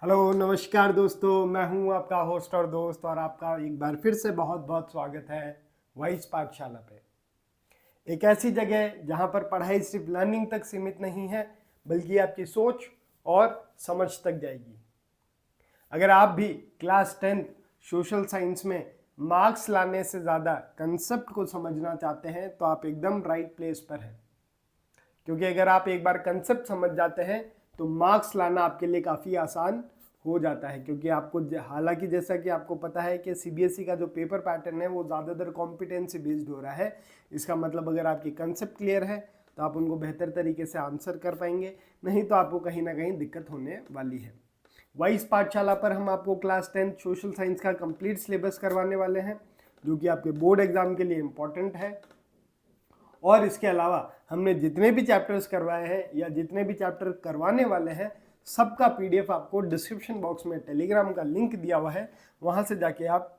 Hello नमस्कार दोस्तों, मैं हूं आपका होस्ट और दोस्त और आपका एक बार फिर से बहुत बहुत स्वागत है वाइस पाठशाला पे। एक ऐसी जगह जहां पर पढ़ाई सिर्फ लर्निंग तक सीमित नहीं है बल्कि आपकी सोच और समझ तक जाएगी। अगर आप भी क्लास 10 सोशल साइंस में मार्क्स लाने से ज़्यादा कंसेप्ट को समझना चाहते हैं तो आप एकदम राइट प्लेस पर हैं, क्योंकि अगर आप एक बार कंसेप्ट समझ जाते हैं तो मार्क्स लाना आपके लिए काफ़ी आसान हो जाता है। क्योंकि आपको हालांकि जैसा कि आपको पता है कि सीबीएसई का जो पेपर पैटर्न है वो ज़्यादातर कॉम्पिटेंसी बेस्ड हो रहा है। इसका मतलब अगर आपकी कंसेप्ट क्लियर है तो आप उनको बेहतर तरीके से आंसर कर पाएंगे, नहीं तो आपको कहीं ना कहीं दिक्कत होने वाली है। वाइस पाठशाला पर हम आपको क्लास 10 सोशल साइंस का कंप्लीट सिलेबस करवाने वाले हैं, जो कि आपके बोर्ड एग्जाम के लिए इम्पॉर्टेंट है। और इसके अलावा हमने जितने भी चैप्टर्स करवाए हैं या जितने भी चैप्टर करवाने वाले हैं सबका पीडीएफ आपको डिस्क्रिप्शन बॉक्स में टेलीग्राम का लिंक दिया हुआ है, वहां से जाके आप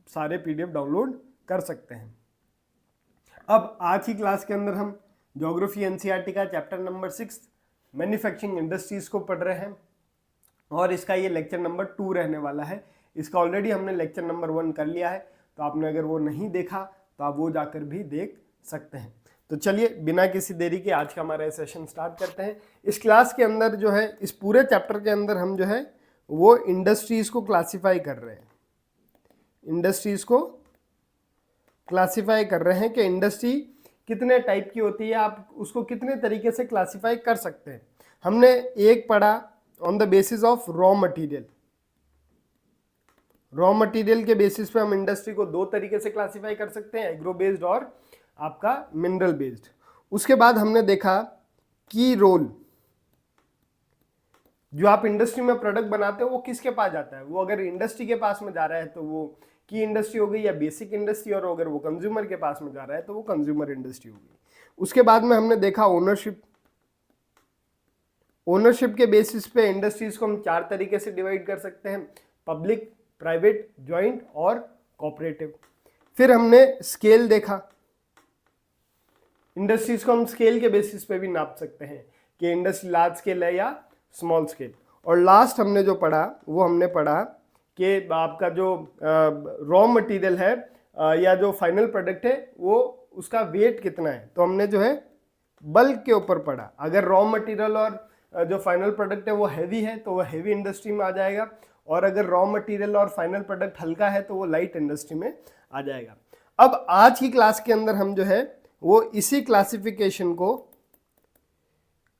सारे पीडीएफ डाउनलोड कर सकते हैं। अब आज की क्लास के अंदर हम ज्योग्राफी एनसीईआरटी का चैप्टर नंबर 6 मैन्युफैक्चरिंग इंडस्ट्रीज को पढ़ रहे हैं और इसका ये लेक्चर नंबर 2 रहने वाला है। इसका ऑलरेडी हमने लेक्चर नंबर 1 कर लिया है, तो आपने अगर वो नहीं देखा तो आप वो जाकर भी देख सकते हैं। तो चलिए बिना किसी देरी के आज का हमारा सेशन स्टार्ट करते हैं। इस क्लास के अंदर जो है, इस पूरे चैप्टर के अंदर हम जो है वो इंडस्ट्रीज को क्लासिफाई कर रहे हैं। इंडस्ट्रीज को क्लासिफाई कर रहे हैं कि इंडस्ट्री कितने टाइप की होती है, आप उसको कितने तरीके से क्लासिफाई कर सकते हैं। हमने एक पढ़ा on the basis of raw material. Raw material के बेसिस पे हम इंडस्ट्री को दो तरीके से क्लासिफाई कर सकते हैं, एग्रो बेस्ड और आपका मिनरल बेस्ड। उसके बाद हमने देखा की रोल, जो आप इंडस्ट्री में प्रोडक्ट बनाते हो वो किसके पास जाता है। वो अगर इंडस्ट्री के पास में जा रहा है तो वो की इंडस्ट्री हो गई या बेसिक इंडस्ट्री, और अगर वो कंज्यूमर के पास में जा रहा है तो वो कंज्यूमर इंडस्ट्री हो गई। उसके बाद में हमने देखा ओनरशिप। ओनरशिप के बेसिस पे इंडस्ट्रीज को हम 4 तरीके से डिवाइड कर सकते हैं, पब्लिक, प्राइवेट, जॉइंट और कोऑपरेटिव। फिर हमने स्केल देखा, इंडस्ट्रीज को हम स्केल के बेसिस पे भी नाप सकते हैं कि इंडस्ट्री लार्ज स्केल है या स्मॉल स्केल। और लास्ट हमने जो पढ़ा वो हमने पढ़ा कि आपका जो रॉ मटेरियल है या जो फाइनल प्रोडक्ट है वो उसका वेट कितना है। तो हमने जो है बल्क के ऊपर पढ़ा, अगर रॉ मटेरियल और जो फाइनल प्रोडक्ट है वो हैवी है तो वो हैवी इंडस्ट्री में आ जाएगा, और अगर रॉ मटेरियल और फाइनल प्रोडक्ट हल्का है तो वो लाइट इंडस्ट्री में आ जाएगा। अब आज की क्लास के अंदर हम जो है वो इसी क्लासिफिकेशन को,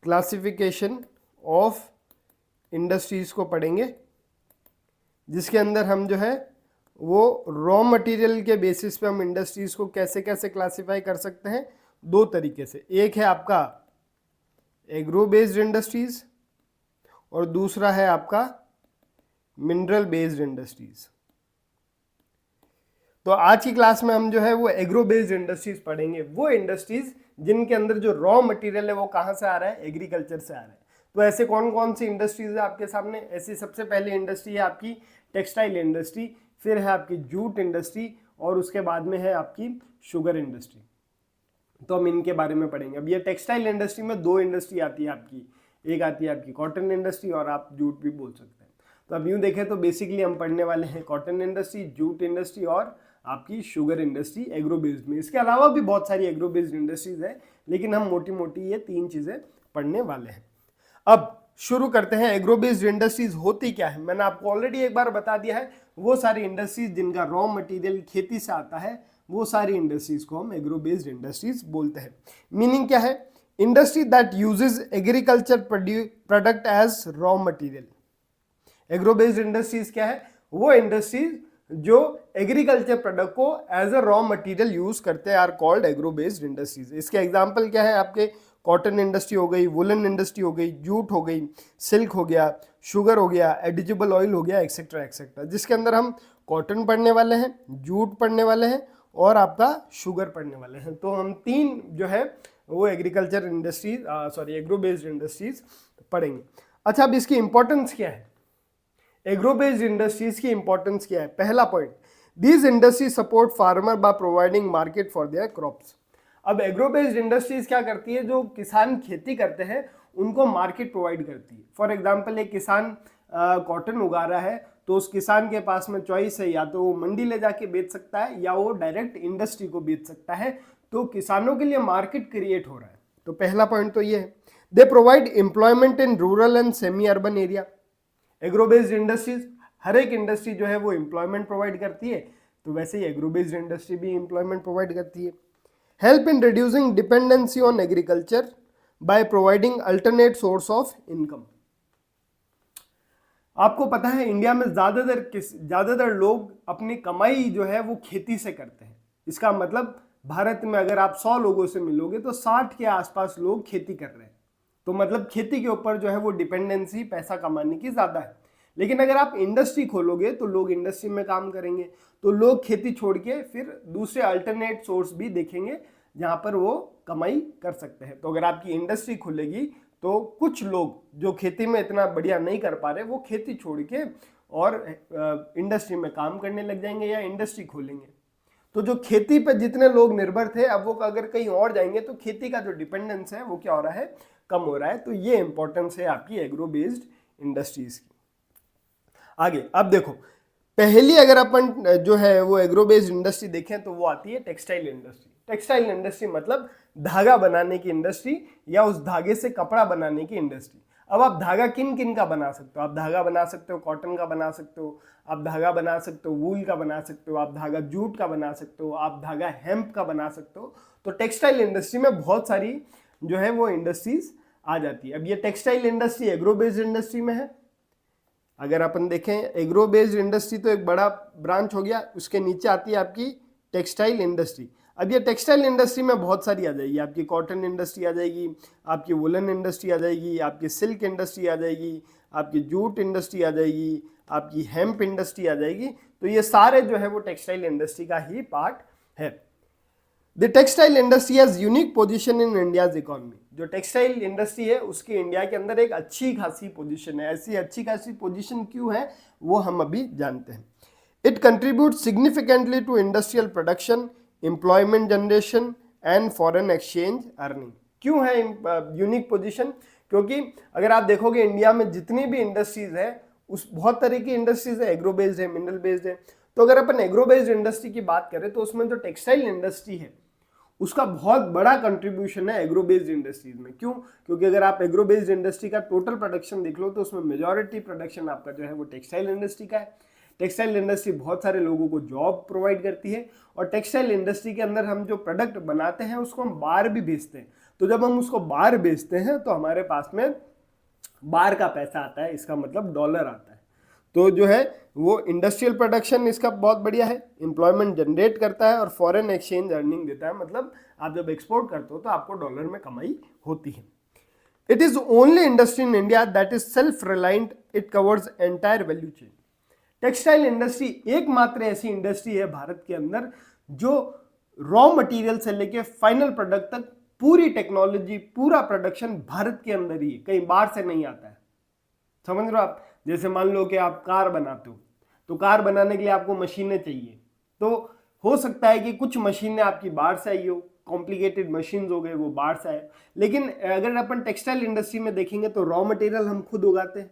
क्लासिफिकेशन ऑफ इंडस्ट्रीज को पढ़ेंगे, जिसके अंदर हम जो है वो रॉ मटेरियल के बेसिस पे हम इंडस्ट्रीज को कैसे कैसे क्लासिफाई कर सकते हैं दो तरीके से। एक है आपका एग्रो बेस्ड इंडस्ट्रीज और दूसरा है आपका मिनरल बेस्ड इंडस्ट्रीज। तो आज की क्लास में हम जो है वो एग्रो बेस्ड इंडस्ट्रीज पढ़ेंगे, वो इंडस्ट्रीज जिनके अंदर जो रॉ मटेरियल है वो कहाँ से आ रहा है, एग्रीकल्चर से आ रहा है। तो ऐसे कौन कौन सी इंडस्ट्रीज है आपके सामने। ऐसी सबसे पहली इंडस्ट्री है आपकी टेक्सटाइल इंडस्ट्री, फिर है आपकी जूट इंडस्ट्री और उसके बाद में है आपकी शुगर इंडस्ट्री। तो हम इनके बारे में पढ़ेंगे। अब ये टेक्सटाइल इंडस्ट्री में 2 इंडस्ट्री आती है आपकी, एक आती है आपकी कॉटन इंडस्ट्री और आप जूट भी बोल सकते हैं। तो अब यूँ देखें तो बेसिकली हम पढ़ने वाले हैं कॉटन इंडस्ट्री, जूट इंडस्ट्री और आपकी शुगर इंडस्ट्री एग्रो बेस्ड में। इसके अलावा भी बहुत सारी एग्रो बेस्ड इंडस्ट्रीज है, लेकिन हम मोटी मोटी ये 3 चीज़ें पढ़ने वाले हैं। अब शुरू करते हैं। एग्रो बेस्ड इंडस्ट्रीज होती क्या है, मैंने आपको ऑलरेडी एक बार बता दिया है। वो सारी इंडस्ट्रीज जिनका रॉ मटेरियल खेती से आता है, वो सारी इंडस्ट्रीज को हम एग्रो बेस्ड इंडस्ट्रीज बोलते हैं। मीनिंग क्या है, industry that uses agriculture product as raw material. Agro based industries क्या है, वो इंडस्ट्रीज जो एग्रीकल्चर प्रोडक्ट को as a raw material use करते हैं are called agro based industries. इसके एग्जांपल क्या है, आपके कॉटन इंडस्ट्री हो गई, वुलन इंडस्ट्री हो गई, जूट हो गई, सिल्क हो गया, शुगर हो गया, एडिजिबल ऑयल हो गया, एक्सेट्रा एक्सेट्रा, जिसके अंदर हम कॉटन पढ़ने वाले हैं, जूट पढ़ने वाले हैं और आपका शुगर पढ़ने वाले हैं। तो हम 3 जो है वो agriculture industries agro based industries पढ़ेंगे। अच्छा, अब इसकी इंपॉर्टेंस क्या है, एग्रो बेस्ड इंडस्ट्रीज की इंपॉर्टेंस क्या है। पहला point, these industries support farmer by providing market for their crops. अब एग्रो बेस्ड इंडस्ट्रीज क्या करती है, जो किसान खेती करते हैं उनको मार्केट प्रोवाइड करती है। फॉर एग्जांपल एक किसान कॉटन उगा रहा है तो उस किसान के पास में चॉइस है, या तो वो मंडी ले जाके बेच सकता है या वो डायरेक्ट इंडस्ट्री को बेच सकता है। तो किसानों के लिए मार्केट क्रिएट हो रहा है। तो पहला पॉइंट तो ये है। They provide employment in rural and semi urban area. Agro based industries, हर एक इंडस्ट्री जो है वो एम्प्लॉयमेंट प्रोवाइड करती है, तो वैसे ही एग्रो बेस्ड इंडस्ट्री भी एम्प्लॉयमेंट प्रोवाइड करती है। Help in reducing dependency on agriculture by providing alternate source of income. आपको पता है इंडिया में ज्यादातर लोग अपनी कमाई जो है वो खेती से करते हैं। इसका मतलब भारत में अगर आप 100 लोगों से मिलोगे तो 60 के आसपास लोग खेती कर रहे हैं। तो मतलब खेती के ऊपर जो है वो डिपेंडेंसी पैसा कमाने की ज्यादा है। लेकिन अगर आप इंडस्ट्री खोलोगे तो लोग इंडस्ट्री में काम करेंगे, तो लोग खेती छोड़ के फिर दूसरे अल्टरनेट सोर्स भी देखेंगे जहां पर वो कमाई कर सकते हैं। तो अगर आपकी इंडस्ट्री खुलेगी तो कुछ लोग जो खेती में इतना बढ़िया नहीं कर पा रहे वो खेती छोड़ के और इंडस्ट्री में काम करने लग जाएंगे या इंडस्ट्री खोलेंगे। तो जो खेती पर जितने लोग निर्भर थे अब वो अगर कहीं और जाएंगे तो खेती का जो डिपेंडेंस है वो क्या हो रहा है, कम हो रहा है। तो ये इंपॉर्टेंस है आपकी एग्रो बेस्ड इंडस्ट्रीज की। आगे अब देखो, पहली अगर अपन जो है वो एग्रो बेस्ड इंडस्ट्री देखें तो वो आती है टेक्सटाइल इंडस्ट्री। टेक्सटाइल इंडस्ट्री मतलब धागा बनाने की इंडस्ट्री या उस धागे से कपड़ा बनाने की इंडस्ट्री। अब आप धागा किन किन का बना सकते हो? आप धागा बना सकते हो कॉटन का बना सकते हो, आप धागा बना सकते हो वूल का बना सकते हो, आप धागा जूट का बना सकते हो, आप धागा हेम्प का बना सकते हो। तो टेक्सटाइल इंडस्ट्री में बहुत सारी जो है वो इंडस्ट्रीज आ जाती है। अब ये textile industry agro based industry में है। अगर अपन देखें एग्रो बेस्ड इंडस्ट्री तो एक बड़ा ब्रांच हो गया, उसके नीचे आती है आपकी टेक्सटाइल इंडस्ट्री। अब ये टेक्सटाइल इंडस्ट्री में बहुत सारी आ जाएगी, आपकी कॉटन इंडस्ट्री आ जाएगी, आपकी वुलन इंडस्ट्री आ जाएगी, आपकी सिल्क इंडस्ट्री आ जाएगी, आपकी जूट इंडस्ट्री आ जाएगी, आपकी हेम्प इंडस्ट्री आ जाएगी। तो ये सारे जो है वो टेक्सटाइल इंडस्ट्री का ही पार्ट है। The textile industry has unique position in India's economy. जो टेक्सटाइल इंडस्ट्री है उसकी इंडिया के अंदर एक अच्छी खासी पोजीशन है। ऐसी अच्छी खासी पोजीशन क्यों है वो हम अभी जानते हैं। It contribute significantly to industrial production, employment generation and foreign exchange earning. क्यों है यूनिक पोजीशन? क्योंकि अगर आप देखोगे इंडिया में जितनी भी इंडस्ट्रीज है उस बहुत तरह की इंडस्ट्रीज है, एग्रो बेस्ड है, मिनरल बेस्ड है। तो अगर अपन एग्रो बेस्ड इंडस्ट्री की बात करें तो उसमें जो टेक्सटाइल इंडस्ट्री है उसका बहुत बड़ा कंट्रीब्यूशन है एग्रो बेस्ड इंडस्ट्रीज में। क्यों? क्योंकि अगर आप एग्रो बेस्ड इंडस्ट्री का टोटल प्रोडक्शन देख लो तो उसमें मेजॉरिटी प्रोडक्शन आपका जो है वो टेक्सटाइल इंडस्ट्री का है। टेक्सटाइल इंडस्ट्री बहुत सारे लोगों को जॉब प्रोवाइड करती है और टेक्सटाइल इंडस्ट्री के अंदर हम जो प्रोडक्ट बनाते हैं उसको हम बाहर भी बेचते हैं। तो जब हम उसको बाहर बेचते हैं तो हमारे पास में बाहर का पैसा आता है, इसका मतलब डॉलर आता है। तो जो है वो इंडस्ट्रियल प्रोडक्शन इसका बहुत बढ़िया है, एम्प्लॉयमेंट जनरेट करता है और फॉरेन एक्सचेंज अर्निंग देता है। मतलब आप जब एक्सपोर्ट करते हो तो आपको डॉलर में कमाई होती है। It is only industry in India that is self reliant, it covers entire value chain. Textile industry एकमात्र ऐसी इंडस्ट्री है भारत के अंदर जो रॉ मटेरियल से लेके फाइनल प्रोडक्ट तक पूरी टेक्नोलॉजी, पूरा प्रोडक्शन भारत के अंदर ही है, कहीं बाहर से नहीं आता है। समझ रहे हो आप? जैसे मान लो कि आप कार बनाते हो तो कार बनाने के लिए आपको मशीनें चाहिए। तो हो सकता है कि कुछ मशीनें आपकी बाहर से आई हो, कॉम्प्लिकेटेड मशीन्स हो गए वो बाहर से आए। लेकिन अगर अपन टेक्सटाइल इंडस्ट्री में देखेंगे तो रॉ मटेरियल हम खुद उगाते हैं,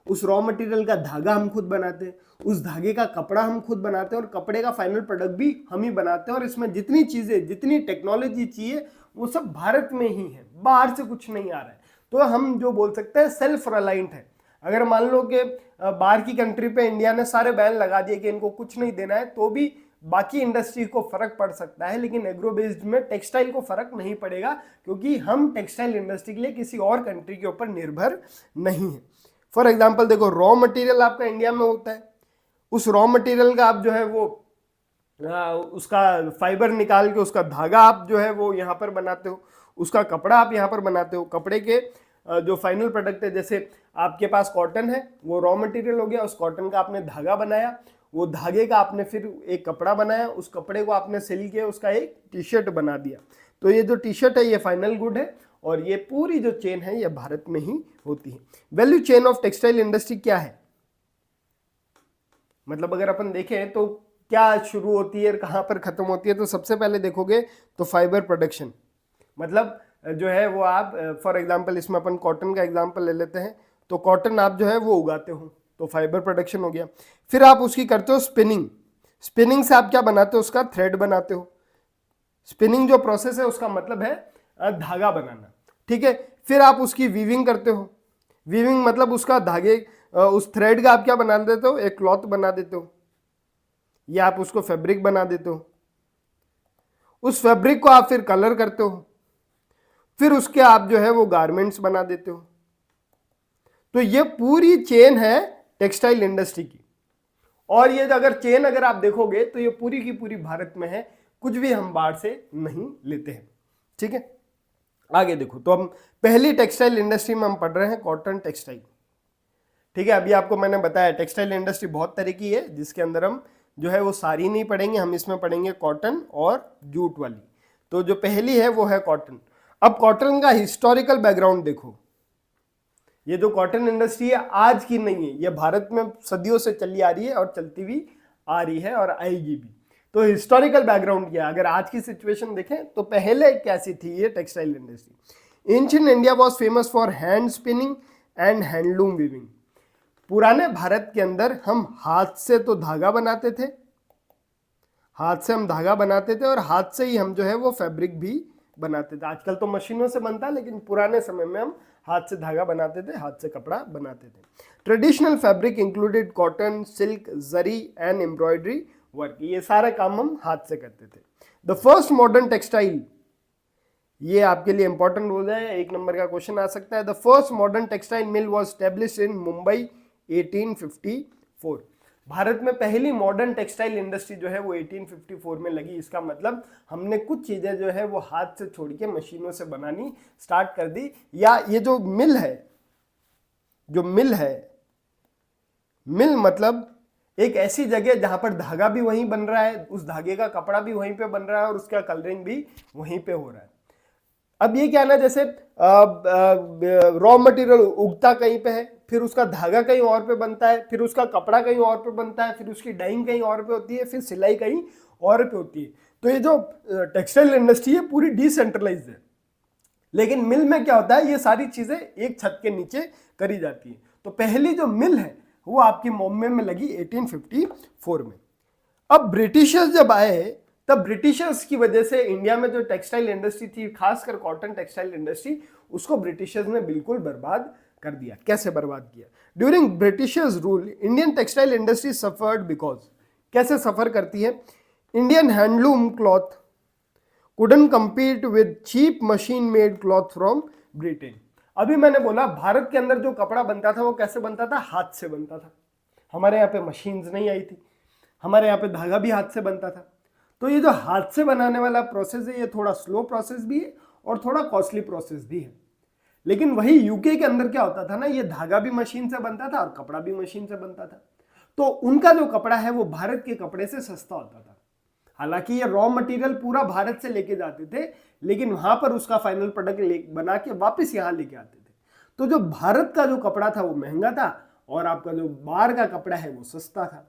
उस रॉ मटेरियल का धागा हम खुद बनाते हैं, उस धागे का कपड़ा हम खुद बनाते हैं और कपड़े का फाइनल प्रोडक्ट भी हम ही बनाते हैं। और इसमें जितनी चीजें, जितनी टेक्नोलॉजी चाहिए वो सब भारत में ही है, बाहर से कुछ नहीं आ रहा है। तो हम जो बोल सकते हैं सेल्फ रिलायंट है। अगर मान लो कि बाहर की कंट्री पे इंडिया ने सारे बैन लगा दिए कि इनको कुछ नहीं देना है तो भी बाकी इंडस्ट्री को फर्क पड़ सकता है, लेकिन एग्रो बेस्ड में टेक्सटाइल को फर्क नहीं पड़ेगा क्योंकि हम टेक्सटाइल इंडस्ट्री के लिए किसी और कंट्री के ऊपर निर्भर नहीं है। फॉर एग्जाम्पल देखो, रॉ मटेरियल आपका इंडिया में होता है, उस रॉ मटेरियल का आप जो है वो उसका फाइबर निकाल के उसका धागा आप जो है वो यहाँ पर बनाते हो, उसका कपड़ा आप यहाँ पर बनाते हो। कपड़े के जो फाइनल प्रोडक्ट है, जैसे आपके पास कॉटन है, वो रॉ मटेरियल हो गया, उस कॉटन का आपने धागा बनाया, वो धागे का आपने फिर एक कपड़ा बनाया, उस कपड़े को आपने सिल के उसका एक टी शर्ट बना दिया। तो ये जो टी शर्ट है ये फाइनल गुड है और ये पूरी जो चेन है ये भारत में ही होती है। Value chain of textile industry क्या है? मतलब अगर अपन देखें तो क्या शुरू होती है और कहाँ पर खत्म होती है, तो सबसे पहले देखोगे तो फाइबर प्रोडक्शन। मतलब जो है वो आप फॉर एग्जांपल इसमें अपन कॉटन का एग्जांपल ले लेते हैं। तो कॉटन आप जो है वो उगाते हो, तो फाइबर प्रोडक्शन हो गया। फिर आप उसकी करते हो स्पिनिंग, स्पिनिंग से आप क्या बनाते हो, उसका थ्रेड बनाते हो। स्पिनिंग जो प्रोसेस है उसका मतलब है धागा बनाना, ठीक है। फिर आप उसकी वीविंग करते हो, वीविंग मतलब उसका धागे उस थ्रेड का आप क्या बना देते हो, एक क्लॉथ बना देते हो, या आप उसको फैब्रिक बना देते हो। उस फैब्रिक को आप फिर कलर करते हो, फिर उसके आप जो है वो गारमेंट्स बना देते हो। तो ये पूरी चेन है टेक्सटाइल इंडस्ट्री की। और ये अगर चेन अगर आप देखोगे तो ये पूरी की पूरी भारत में है, कुछ भी हम बाहर से नहीं लेते हैं, ठीक है। आगे देखो, तो हम पहली टेक्सटाइल इंडस्ट्री में हम पढ़ रहे हैं कॉटन टेक्सटाइल, ठीक है। अभी आपको मैंने बताया टेक्सटाइल इंडस्ट्री बहुत तरह की है, जिसके अंदर हम जो है वो सारी नहीं पढ़ेंगे, हम इसमें पढ़ेंगे कॉटन और जूट वाली। तो जो पहली है वो है कॉटन। अब कॉटन का हिस्टोरिकल बैकग्राउंड देखो, ये जो कॉटन इंडस्ट्री है आज की नहीं है, ये भारत में सदियों से चली आ रही है और चलती भी आ रही है और आएगी भी। तो हिस्टोरिकल बैकग्राउंड क्या है, अगर आज की सिचुएशन देखें तो पहले कैसी थी ये textile industry. Ancient India was famous for hand spinning and handloom weaving. पुराने भारत के अंदर हम हाथ से तो धागा बनाते थे, हाथ से हम धागा बनाते थे और हाथ से ही हम जो है वो फैब्रिक भी बनाते थे। आजकल तो मशीनों से बनता है, लेकिन पुराने समय में हम हाथ से धागा बनाते थे, हाथ से कपड़ा बनाते थे। Traditional fabric included cotton, silk, zari and embroidery work. ये सारे काम हम हाथ से करते थे। द फर्स्ट मॉडर्न टेक्सटाइल, ये आपके लिए इंपॉर्टेंट हो जाए, 1 नंबर का क्वेश्चन आ सकता है। The first modern textile mill was established इन मुंबई 1854। भारत में पहली मॉडर्न टेक्सटाइल इंडस्ट्री जो है वो 1854 में लगी। इसका मतलब हमने कुछ चीजें जो है वो हाथ से छोड़ के मशीनों से बनानी स्टार्ट कर दी। या ये जो मिल है, जो मिल है, मिल मतलब एक ऐसी जगह जहां पर धागा भी वहीं बन रहा है, उस धागे का कपड़ा भी वहीं पे बन रहा है और उसका कलरिंग भी वहीं पे हो रहा है। अब ये क्या ना, जैसे रॉ मटेरियल उगता कहीं पे है, फिर उसका धागा कहीं और पे बनता है, फिर उसका कपड़ा कहीं और पे बनता है, फिर उसकी डाइंग कहीं और पे होती है, फिर सिलाई कहीं और पे होती है। तो ये जो टेक्सटाइल इंडस्ट्री है पूरी डिसेंट्रलाइज्ड है। लेकिन मिल में क्या होता है, ये सारी चीजें एक छत के नीचे करी जाती है। तो पहली जो मिल है वो आपकी बॉम्बे में लगी 1854 में। अब ब्रिटिशर्स जब आए तब ब्रिटिशर्स की वजह से इंडिया में जो टेक्सटाइल इंडस्ट्री थी, खासकर कॉटन टेक्सटाइल इंडस्ट्री, उसको ब्रिटिशर्स ने बिल्कुल बर्बाद कर दिया। कैसे बर्बाद किया? During Britishers rule Indian textile industry suffered because, कैसे सफर करती है? Indian handloom cloth couldn't compete with cheap machine made cloth from Britain। अभी मैंने बोला भारत के अंदर जो कपड़ा बनता था वो कैसे बनता था? हाथ से बनता था। हमारे यहाँ पे मशीन्स नहीं आई थी, हमारे यहाँ पे धागा भी हाथ से बनता था। तो ये जो हाथ से बनाने वाला प्रोसेस है, ये थोड़ा स्लो प्रोसेस भी है और थोड़ा कॉस्टली प्रोसेस भी है। लेकिन वही यूके के अंदर क्या होता था ना, ये धागा भी मशीन से बनता था और कपड़ा भी मशीन से बनता था। तो उनका जो कपड़ा है वो भारत के कपड़े से सस्ता होता था। हालांकि ये रॉ मटेरियल पूरा भारत से लेके जाते थे, लेकिन वहां पर उसका फाइनल प्रोडक्ट बना के वापस यहाँ लेके आते थे। तो जो भारत का जो कपड़ा था वो महंगा था और आपका जो बाहर का कपड़ा है वो सस्ता था।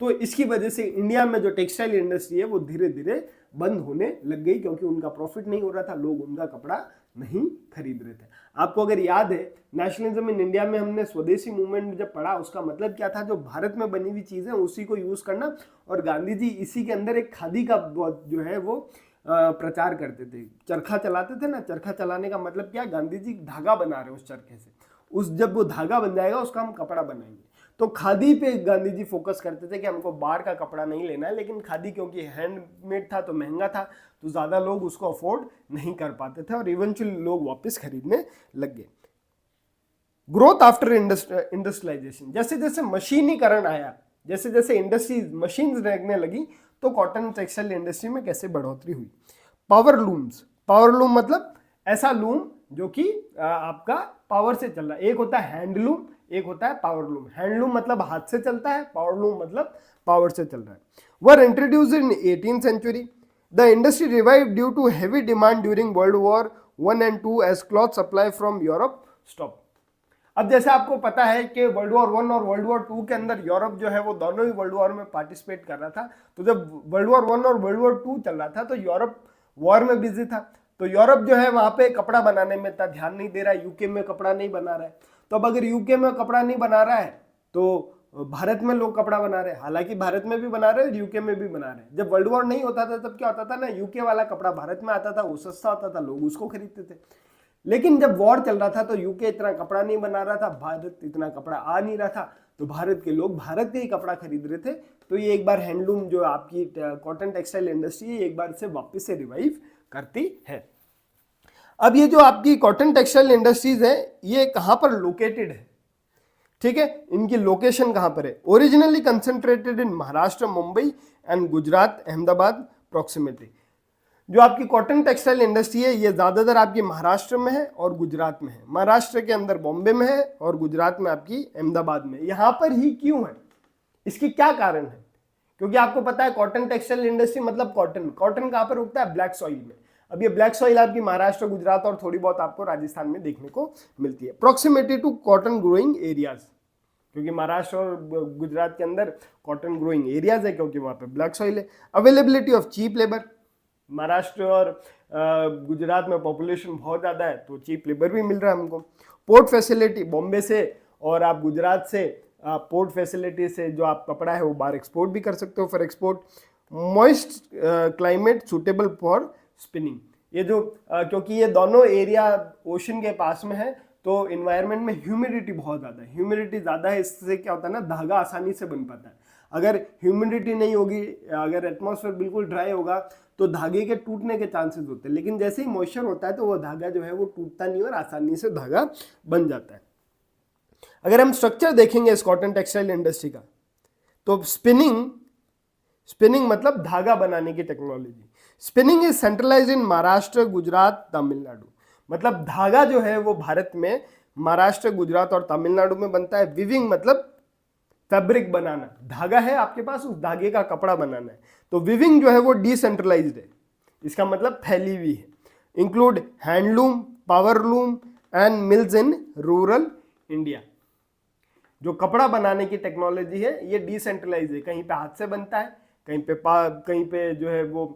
तो इसकी वजह से इंडिया में जो टेक्सटाइल इंडस्ट्री है वो धीरे धीरे बंद होने लग गई, क्योंकि उनका प्रॉफिट नहीं हो रहा था, लोग उनका कपड़ा नहीं खरीद रहे थे। आपको अगर याद है, नेशनलिज्म इन इंडिया में हमने स्वदेशी मूवमेंट जब पढ़ा, उसका मतलब क्या था? जो भारत में बनी हुई चीजें उसी को यूज करना। और गांधी जी इसी के अंदर एक खादी का जो है वो प्रचार करते थे, चरखा चलाते थे ना। चरखा चलाने का मतलब क्या? गांधी जी धागा बना रहे हैं उस चरखे से, उस जब वो धागा बन जाएगा उसका हम कपड़ा बनाएंगे। तो खादी पे गांधी जी फोकस करते थे कि हमको बाहर का कपड़ा नहीं लेना है। लेकिन खादी क्योंकि हैंडमेड था तो महंगा था, तो ज्यादा लोग उसको अफोर्ड नहीं कर पाते थे और इवेंचुअली लोग वापस खरीदने लग गए। ग्रोथ आफ्टर इंडस्ट्रियलाइजेशन, जैसे जैसे मशीनीकरण आया, जैसे जैसे इंडस्ट्रीज मशीन्स लगने लगी, तो कॉटन टेक्सटाइल इंडस्ट्री में कैसे बढ़ोतरी हुई? पावर लूम्स, पावर लूम मतलब ऐसा लूम जो कि आपका पावर से चल रहा है। एक होता है हैंडलूम, एक होता है पावर लूम। हैंडलूम मतलब हाथ से चलता है, पावर लूम मतलब पावर से चल रहा है। Were introduced in 18th century. The industry revived due to heavy demand during world war 1 and 2 as cloth supply from Europe stop. अब जैसे आपको पता है कि वर्ल्ड वॉर 1 और वर्ल्ड वॉर 2 के अंदर यूरोप जो है वो दोनों ही वर्ल्ड वॉर में पार्टिसिपेट कर रहा था। तो जब वर्ल्ड वॉर 1 और वर्ल्ड वॉर 2 चल रहा था तो यूरोप वॉर में बिजी था। तो यूरोप जो है वहां पे कपड़ा बनाने में इतना ध्यान नहीं दे रहा है, यूके में कपड़ा नहीं बना रहा है। तो अब अगर यूके में कपड़ा नहीं बना रहा है तो भारत में लोग कपड़ा बना रहे हैं, हालांकि भारत में भी बना रहे हैं, यूके में भी बना रहे हैं। जब वर्ल्ड वॉर नहीं होता था तब क्या होता था ना, यूके वाला कपड़ा भारत में आता था, वो सस्ता होता था, लोग उसको खरीदते थे। लेकिन जब वॉर चल रहा था तो यूके इतना कपड़ा नहीं बना रहा था, भारत इतना कपड़ा आ नहीं रहा था, तो भारत के लोग भारत के ही कपड़ा खरीद रहे थे। तो ये एक बार हैंडलूम जो आपकी कॉटन टेक्सटाइल इंडस्ट्री है, एक बार से वापस से रिवाइव करती है। अब ये जो आपकी कॉटन टेक्सटाइल इंडस्ट्रीज है, ये कहाँ पर लोकेटेड है, ठीक है, इनकी लोकेशन कहाँ पर है? Originally concentrated in Maharashtra, Mumbai and Gujarat, Ahmedabad proximity. जो आपकी कॉटन टेक्सटाइल इंडस्ट्री है ये ज्यादातर आपकी महाराष्ट्र में है और गुजरात में है। महाराष्ट्र के अंदर बॉम्बे में है और गुजरात में आपकी अहमदाबाद में। यहाँ पर ही क्यों है, इसकी क्या कारण है? क्योंकि आपको पता है कॉटन टेक्सटाइल इंडस्ट्री मतलब कॉटन, कॉटन कहाँ पर उगता है? ब्लैक सॉइल में। अब ये ब्लैक सॉइल आपकी महाराष्ट्र, गुजरात और थोड़ी बहुत आपको राजस्थान में देखने को मिलती है। Proximity to cotton growing areas, क्योंकि महाराष्ट्र और गुजरात के अंदर कॉटन ग्रोइंग एरियाज है, क्योंकि वहां पे ब्लैक सॉइल है। Availability of cheap labour, Maharashtra और गुजरात में पॉपुलेशन बहुत ज़्यादा है तो चीप लेबर भी मिल रहा है हमको। पोर्ट फैसिलिटी, बॉम्बे से और आप गुजरात से पोर्ट फैसिलिटी से जो आप कपड़ा है वो बाहर एक्सपोर्ट भी कर सकते हो for export. Moist climate suitable for spinning, ये जो क्योंकि ये दोनों एरिया ओशन के पास में है तो इन्वायरमेंट में ह्यूमिडिटी बहुत ज़्यादा है। ह्यूमिडिटी ज़्यादा है, इससे क्या होता है ना, धागा आसानी से बन पाता है। अगर ह्यूमिडिटी नहीं होगी, अगर एटमॉस्फेयर बिल्कुल ड्राई होगा तो धागे के टूटने के चांसेस होते हैं, लेकिन जैसे ही मॉइस्चर होता है तो वो धागा जो है वो टूटता नहीं और आसानी से धागा बन जाता है। अगर हम स्ट्रक्चर देखेंगे इस कॉटन टेक्सटाइल इंडस्ट्री का, तो स्पिनिंग मतलब धागा बनाने की टेक्नोलॉजी। स्पिनिंग इज सेंट्रलाइज्ड इन महाराष्ट्र, गुजरात, तमिलनाडु। मतलब धागा जो है वो भारत में महाराष्ट्र, गुजरात और तमिलनाडु में बनता है। विविंग मतलब फैब्रिक बनाना, धागा है आपके पास, उस धागे का कपड़ा बनाना है। तो विविंग जो है वो डिसेंट्रलाइज्ड है, इसका मतलब फैली हुई है। Include handloom, powerloom and mills in rural India. जो कपड़ा बनाने की टेक्नोलॉजी है ये डिसेंट्रलाइज है, कहीं पे हाथ से बनता है, कहीं पे जो है वो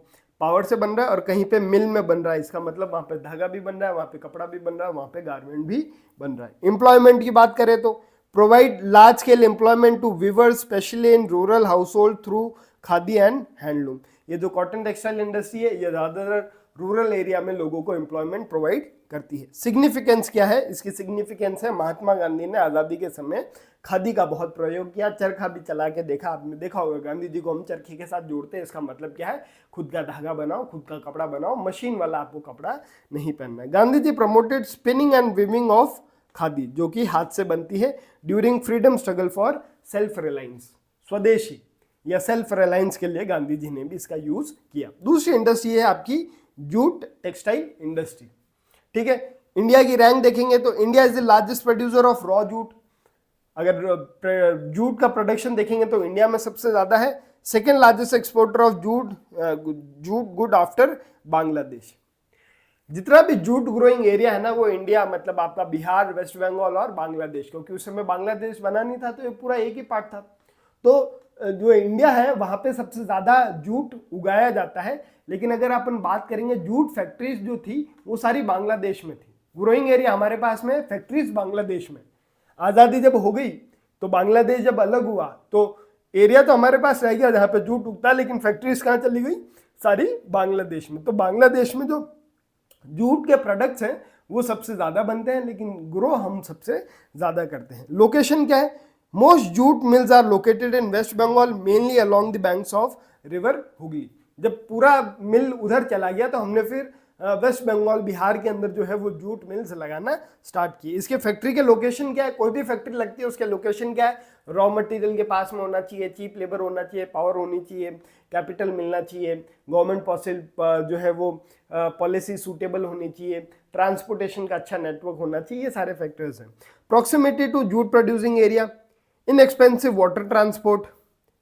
पावर से बन रहा है और कहीं पे मिल में बन रहा है। इसका मतलब वहाँ पे धागा भी बन रहा है, वहाँ पे कपड़ा भी बन रहा है, वहाँ पे गारमेंट भी बन रहा है। एम्प्लॉयमेंट की बात करें तो provide large scale employment to weavers specially in rural house hold through khadi and handloom. ये जो कॉटन टेक्सटाइल इंडस्ट्री है ये ज़्यादातर रूरल एरिया में लोगों को एम्प्लॉयमेंट प्रोवाइड करती है। सिग्निफिकेंस क्या है इसकी? सिग्निफिकेंस है महात्मा गांधी ने आज़ादी के समय खादी का बहुत प्रयोग किया, चरखा भी चला के देखा। आपने देखा होगा गांधी जी को हम चरखे के साथ जोड़ते हैं, इसका मतलब क्या है? खुद का धागा बनाओ, खुद का कपड़ा बनाओ, मशीन वाला आपको कपड़ा नहीं पहनना है। Gandhi ji promoted spinning and weaving of khadi, जो कि हाथ से बनती है, during freedom struggle for self reliance, swadeshi या सेल्फ रिलायंस के लिए गांधी जी ने भी इसका यूज किया। दूसरी इंडस्ट्री है आपकी जूट टेक्सटाइल इंडस्ट्री, ठीक है। इंडिया की रैंक देखेंगे तो India is the largest producer of raw jute. अगर जूट का प्रोडक्शन देखेंगे तो इंडिया में सबसे ज्यादा है। Second largest exporter of jute good after Bangladesh. जितना भी जूट ग्रोइंग एरिया है ना वो इंडिया मतलब आपका बिहार, वेस्ट बंगाल और बांग्लादेश, क्योंकि उस समय बांग्लादेश बना नहीं था तो ये पूरा एक ही पार्ट था। तो जो इंडिया है वहां पे सबसे ज्यादा जूट उगाया जाता है। लेकिन अगर अपन बात करेंगे जूट फैक्ट्रीज जो थी वो सारी बांग्लादेश में थी। ग्रोइंग एरिया हमारे पास में, फैक्ट्रीज बांग्लादेश में। आज़ादी जब हो गई तो बांग्लादेश जब अलग हुआ तो एरिया तो हमारे पास रह गया जहाँ पे जूट उगता है, लेकिन फैक्ट्रीज कहाँ चली गई? सारी बांग्लादेश में। तो बांग्लादेश में जो जूट के प्रोडक्ट्स हैं वो सबसे ज़्यादा बनते हैं, लेकिन ग्रो हम सबसे ज़्यादा करते हैं। लोकेशन क्या है? Most jute mills are located in West Bengal, mainly along the banks of river Hooghly. जब पूरा मिल उधर चला गया तो हमने फिर वेस्ट बंगाल, बिहार के अंदर जो है वो जूट मिल्स लगाना स्टार्ट किए। इसके फैक्ट्री के लोकेशन क्या है? कोई भी फैक्ट्री लगती है उसके लोकेशन क्या है? रॉ मटेरियल के पास में होना चाहिए, चीप लेबर होना चाहिए, पावर होनी चाहिए, कैपिटल मिलना चाहिए, गवर्नमेंट जो है वो पॉलिसी सूटेबल होनी चाहिए, ट्रांसपोर्टेशन का अच्छा नेटवर्क होना चाहिए, ये सारे फैक्टर्स हैं। Proximity to jute producing area, inexpensive water transport,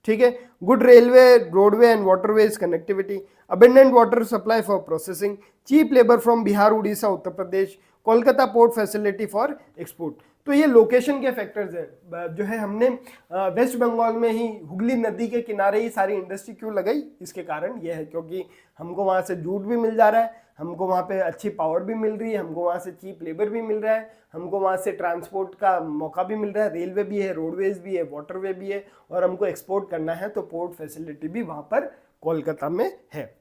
ठीक है, good railway, roadway and waterways connectivity, abundant water supply for processing, cheap labour from Bihar, Orissa, Uttar Pradesh, Kolkata port facility for export. तो ये लोकेशन के फैक्टर्स हैं। जो है हमने वेस्ट बंगाल में ही हुगली नदी के किनारे ही सारी इंडस्ट्री क्यों लगाई? इसके कारण ये है क्योंकि हमको वहाँ से जूट भी मिल जा रहा है, हमको वहाँ पे अच्छी पावर भी मिल रही है, हमको वहाँ से चीप लेबर भी मिल रहा है, हमको वहाँ से ट्रांसपोर्ट का मौका भी मिल रहा है, रेलवे भी है, रोडवेज भी है, वाटरवे भी है, और हमको एक्सपोर्ट करना है तो पोर्ट फैसिलिटी भी वहाँ पर कोलकाता में है।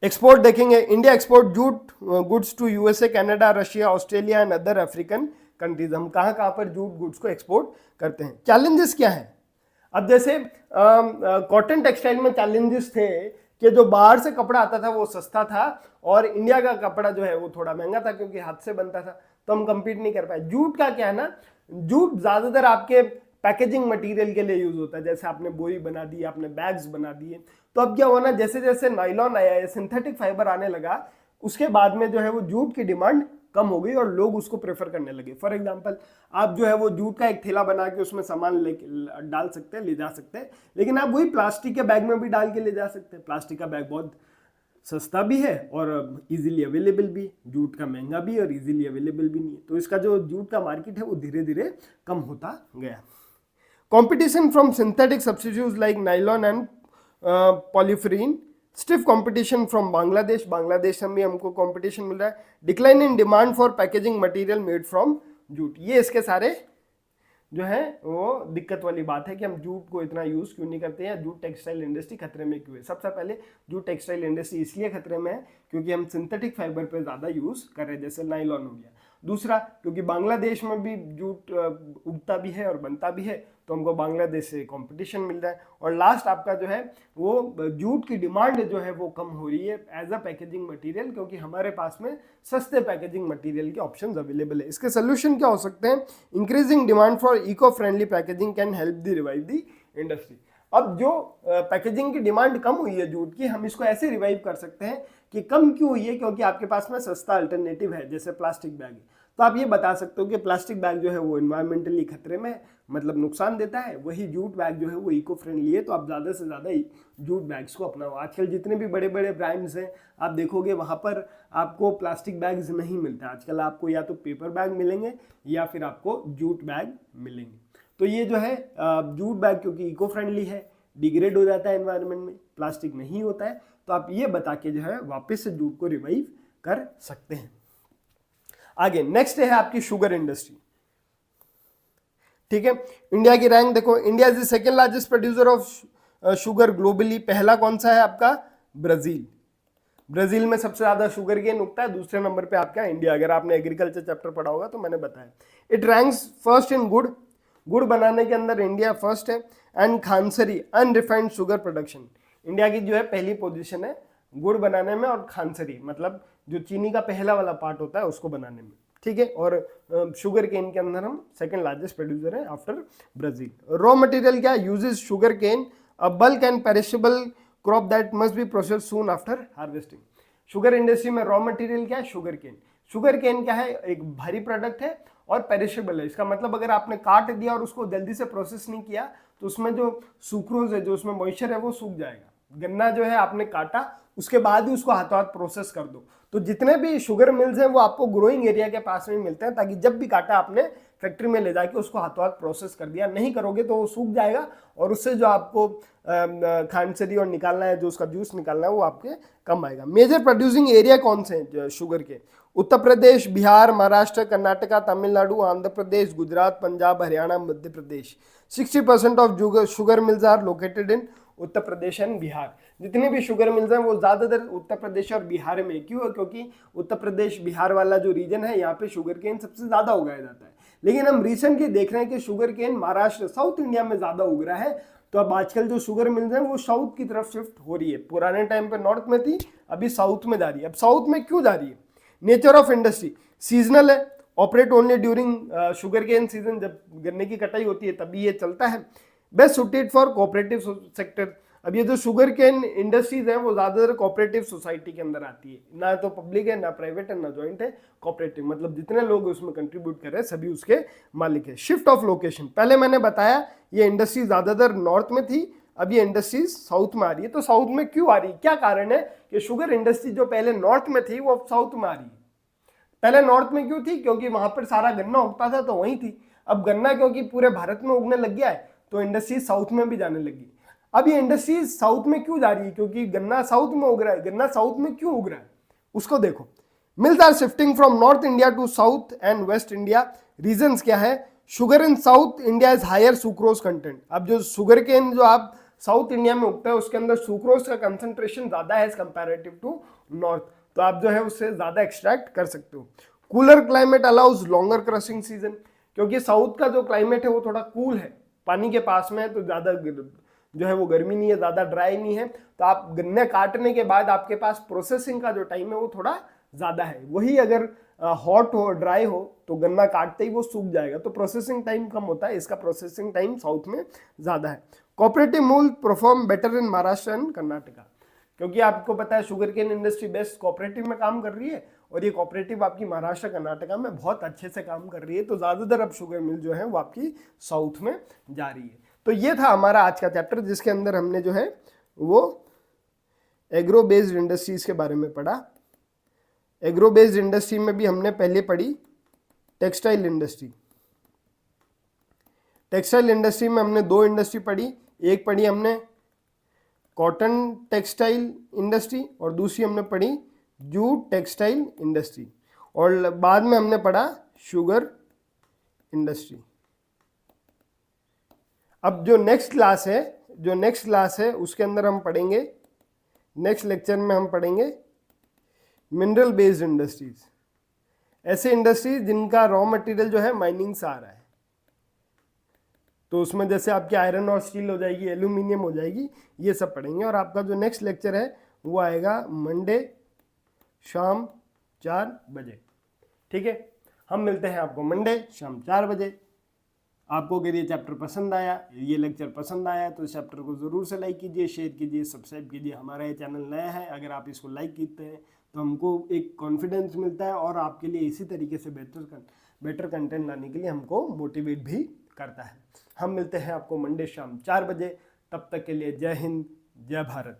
एक्सपोर्ट देखेंगे, India export jute goods to USA, Canada, Russia, Australia and other African countries. हम कहाँ पर जूट गुड्स को एक्सपोर्ट करते हैं। चैलेंजेस क्या है? अब जैसे कॉटन टेक्सटाइल में चैलेंजेस थे कि जो बाहर से कपड़ा आता था वो सस्ता था और इंडिया का कपड़ा जो है वो थोड़ा महंगा था क्योंकि हाथ से बनता था, तो हम compete नहीं कर पाए। जूट का क्या है ना, जूट ज्यादातर आपके पैकेजिंग मटेरियल के लिए यूज होता है, जैसे आपने बोरी बना दी, आपने बैग्स बना दिए। तो अब क्या हुआ ना, जैसे जैसे नायलॉन आया है, सिंथेटिक फाइबर आने लगा, उसके बाद में जो है वो जूट की डिमांड कम हो गई और लोग उसको प्रेफर करने लगे। फॉर एग्जांपल, आप जो है वो जूट का एक थैला बना के उसमें सामान डाल सकते हैं, ले जा सकते हैं, लेकिन आप वही प्लास्टिक के बैग में भी डाल के ले जा सकते हैं। प्लास्टिक का बैग बहुत सस्ता भी है और इजीली अवेलेबल भी, जूट का महंगा भी और इजीली अवेलेबल भी नहीं है। तो इसका जो जूट का मार्केट है वो धीरे धीरे कम होता गया। Competition from synthetic substitutes like nylon and polypropylene, stiff competition from Bangladesh, Bangladesh में भी हमको कंपटीशन मिल रहा है। Decline in demand for packaging material made from jute, ये इसके सारे जो है वो दिक्कत वाली बात है कि हम जूट को इतना यूज क्यों नहीं करते हैं, जूट टेक्सटाइल इंडस्ट्री खतरे में क्यों है। सबसे पहले जूट टेक्सटाइल इंडस्ट्री इसलिए खतरे में है क्योंकि हम सिंथेटिक फाइबर पे ज्यादा यूज कर रहे हैं, जैसे नाइलॉन हो गया। दूसरा, क्योंकि बांग्लादेश में भी जूट उगता भी है और बनता भी है, तो हमको बांग्लादेश से कंपटीशन मिल रहा है। और लास्ट आपका जो है वो जूट की डिमांड जो है वो कम हो रही है एज अ पैकेजिंग मटेरियल, क्योंकि हमारे पास में सस्ते पैकेजिंग मटेरियल के ऑप्शंस अवेलेबल है। इसके सोल्यूशन क्या हो सकते हैं? Increasing demand for eco friendly packaging can help the revive the industry. अब जो पैकेजिंग की डिमांड कम हुई है जूट की, हम इसको ऐसे रिवाइव कर सकते हैं कि कम क्यों हुई है, क्योंकि आपके पास में सस्ता अल्टरनेटिव है, जैसे प्लास्टिक बैग। तो आप ये बता सकते हो कि प्लास्टिक बैग जो है वो एनवायरमेंटली खतरे में, मतलब नुकसान देता है, वही जूट बैग जो है वो इको फ्रेंडली है, तो आप ज़्यादा से ज़्यादा जूट बैग्स को अपनाओ। आजकल जितने भी बड़े बड़े ब्रांड्स हैं आप देखोगे वहाँ पर आपको प्लास्टिक बैग्स नहीं मिलते। आजकल आपको या तो पेपर बैग मिलेंगे या फिर आपको जूट बैग मिलेंगे। तो ये जो है जूट बैग क्योंकि इको फ्रेंडली है, डिग्रेड हो जाता है एनवायरनमेंट में, प्लास्टिक नहीं होता है, तो आप ये बता के जो है वापस से जूट को रिवाइव कर सकते हैं। आगे नेक्स्ट है आपकी शुगर इंडस्ट्री। ठीक है, इंडिया की रैंक देखो, India is the second largest producer of sugar globally. पहला कौन सा है आपका? ब्राजील। ब्राजील में सबसे ज्यादा शुगर केन उगता है। दूसरे नंबर पे आपका इंडिया। अगर आपने एग्रीकल्चर चैप्टर पढ़ा होगा तो मैंने बताया। इट रैंक्स फर्स्ट इन गुड़, गुड़ बनाने के अंदर इंडिया फर्स्ट है, and khandsari unrefined sugar production. India की जो है पहली पोजीशन है गुड़ बनाने में, और खानसरी मतलब जो चीनी का पहला वाला पार्ट होता है उसको बनाने में। ठीक है, और शुगर केन के अंदर हम सेकंड लार्जेस्ट प्रोड्यूसर है आफ्टर ब्राजील। रॉ मटेरियल क्या? Uses sugar cane, a bulk and perishable crop that must be processed soon after harvesting. Sugar industry में रॉ मटेरियल क्या है? शुगर केन। शुगर केन क्या है? एक भारी प्रोडक्ट है और पेरिशेबल है। इसका मतलब अगर आपने काट दिया और उसको जल्दी से प्रोसेस नहीं किया तो उसमें जो सुक्रोज है, जो उसमें मॉइस्चर है, वो सूख जाएगा। गन्ना जो है आपने काटा, उसके बाद ही उसको हाथों हाथ प्रोसेस कर दो। तो जितने भी शुगर मिल्स हैं वो आपको ग्रोइंग एरिया के पास में मिलते हैं, ताकि जब भी काटा आपने फैक्ट्री में ले जाके उसको हाथों हाथ प्रोसेस कर दिया। नहीं करोगे तो वो सूख जाएगा और उससे जो आपको खांडसरी और निकालना है, जो उसका जूस निकालना है, वो आपके कम आएगा। मेजर प्रोड्यूसिंग एरिया कौन से हैं शुगर के? Uttar Pradesh, Bihar, Maharashtra, Karnataka, Tamil Nadu, Andhra Pradesh, Gujarat, Punjab, Haryana, Madhya Pradesh. 60% of sugar mills are located in Uttar Pradesh and Bihar. जितने भी शुगर मिल्स हैं वो ज्यादातर उत्तर प्रदेश और बिहार में। क्यों? क्योंकि उत्तर प्रदेश बिहार वाला जो रीजन है यहाँ पे शुगर केन सबसे ज्यादा उगाया जाता है। लेकिन हम रिसेंटली देख रहे हैं कि sugar cane Maharashtra, South India में ज्यादा उग रहा है। तो अब आजकल जो शुगर मिल्स हैं वो साउथ की तरफ शिफ्ट हो रही है। पुराने टाइम पे नॉर्थ में थी, अभी साउथ में जा रही है। अब साउथ में क्यों जा रही है? नेचर ऑफ इंडस्ट्री सीजनल है, operate only during sugar cane season, जब गन्ने की कटाई होती है तभी ये चलता है। Best suited for cooperative sector. अब ये जो शुगर केन इंडस्ट्रीज है वो ज्यादातर कोऑपरेटिव सोसाइटी के अंदर आती है, ना तो पब्लिक है, ना प्राइवेट है, ना जॉइंट है, कोऑपरेटिव। मतलब जितने लोग उसमें कंट्रीब्यूट कर रहे हैं सभी उसके मालिक है। शिफ्ट ऑफ लोकेशन, पहले मैंने बताया ये इंडस्ट्री ज्यादातर नॉर्थ में थी, अब ये इंडस्ट्रीज साउथ में आ रही है। तो साउथ में क्यों आ रही है? क्या कारण है कि शुगर इंडस्ट्री जो पहले नॉर्थ में थी वो अब साउथ में आ रही है? पहले नॉर्थ में क्यों थी? क्योंकि वहां पर सारा गन्ना उगता था तो वहीं थी। अब गन्ना क्योंकि पूरे भारत में उगने लग गया है तो इंडस्ट्री साउथ में भी जाने लगी। अब ये इंडस्ट्रीज साउथ में क्यों जा रही है? क्योंकि गन्ना साउथ में उग रहा है। गन्ना साउथ में क्यों उग रहा है? उसको देखो। Mills are shifting from North India to South and West India. Reasons क्या है? Sugar in South India is higher sucrose content. अब जो शुगर केन जो आप साउथ इंडिया में उगता है उसके अंदर सुक्रोज का कंसंट्रेशन ज्यादा है एज कंपैरेटिव टू नॉर्थ, तो आप जो है उससे ज्यादा एक्सट्रैक्ट कर सकते हो। Cooler climate allows longer crushing season, क्योंकि साउथ का जो क्लाइमेट है वो थोड़ा कूल है, पानी के पास में है, तो ज्यादा जो है वो गर्मी नहीं है, ज्यादा ड्राई नहीं है, तो आप गन्ने काटने के बाद आपके पास प्रोसेसिंग का जो टाइम है वो थोड़ा ज्यादा है। वही अगर हॉट हो, ड्राई हो, तो गन्ना काटते ही वो सूख जाएगा, तो प्रोसेसिंग टाइम कम होता है, इसका प्रोसेसिंग टाइम साउथ में ज्यादा है। Cooperative mills perform better in Maharashtra and Karnataka, क्योंकि आपको पता है sugar cane industry best cooperative में काम कर रही है, और ये कोऑपरेटिव आपकी महाराष्ट्र कर्नाटका में बहुत अच्छे से काम कर रही है, तो ज्यादातर अब शुगर मिल जो है वो आपकी साउथ में जा रही है। तो ये था हमारा आज का चैप्टर, जिसके अंदर हमने जो है वो एग्रो बेस्ड इंडस्ट्रीज के बारे में पढ़ा। एग्रो बेस्ड इंडस्ट्री में भी हमने पहले पढ़ी टेक्सटाइल इंडस्ट्री। टेक्सटाइल इंडस्ट्री में हमने दो इंडस्ट्री पढ़ी, एक पढ़ी हमने कॉटन टेक्सटाइल इंडस्ट्री और दूसरी हमने पढ़ी जूट टेक्सटाइल इंडस्ट्री, और बाद में हमने पढ़ा शुगर इंडस्ट्री। अब जो नेक्स्ट क्लास है उसके अंदर हम पढ़ेंगे, नेक्स्ट लेक्चर में हम पढ़ेंगे मिनरल बेस्ड इंडस्ट्रीज, ऐसे इंडस्ट्रीज जिनका रॉ मटेरियल जो है माइनिंग से आ रहा है, तो उसमें जैसे आपकी आयरन और स्टील हो जाएगी, एल्यूमिनियम हो जाएगी, ये सब पढ़ेंगे। और आपका जो नेक्स्ट लेक्चर है वो आएगा मंडे शाम 4 बजे, ठीक है। हम मिलते हैं आपको मंडे शाम 4 बजे। आपको अगर ये चैप्टर पसंद आया, ये लेक्चर पसंद आया, तो इस चैप्टर को ज़रूर से लाइक कीजिए, शेयर कीजिए, सब्सक्राइब कीजिए। हमारा ये चैनल नया है, अगर आप इसको लाइक करते हैं तो हमको एक कॉन्फिडेंस मिलता है, और आपके लिए इसी तरीके से बेटर कंटेंट लाने के लिए हमको मोटिवेट भी करता है। हम मिलते हैं आपको मंडे शाम 4 बजे। तब तक के लिए जय हिंद, जय भारत।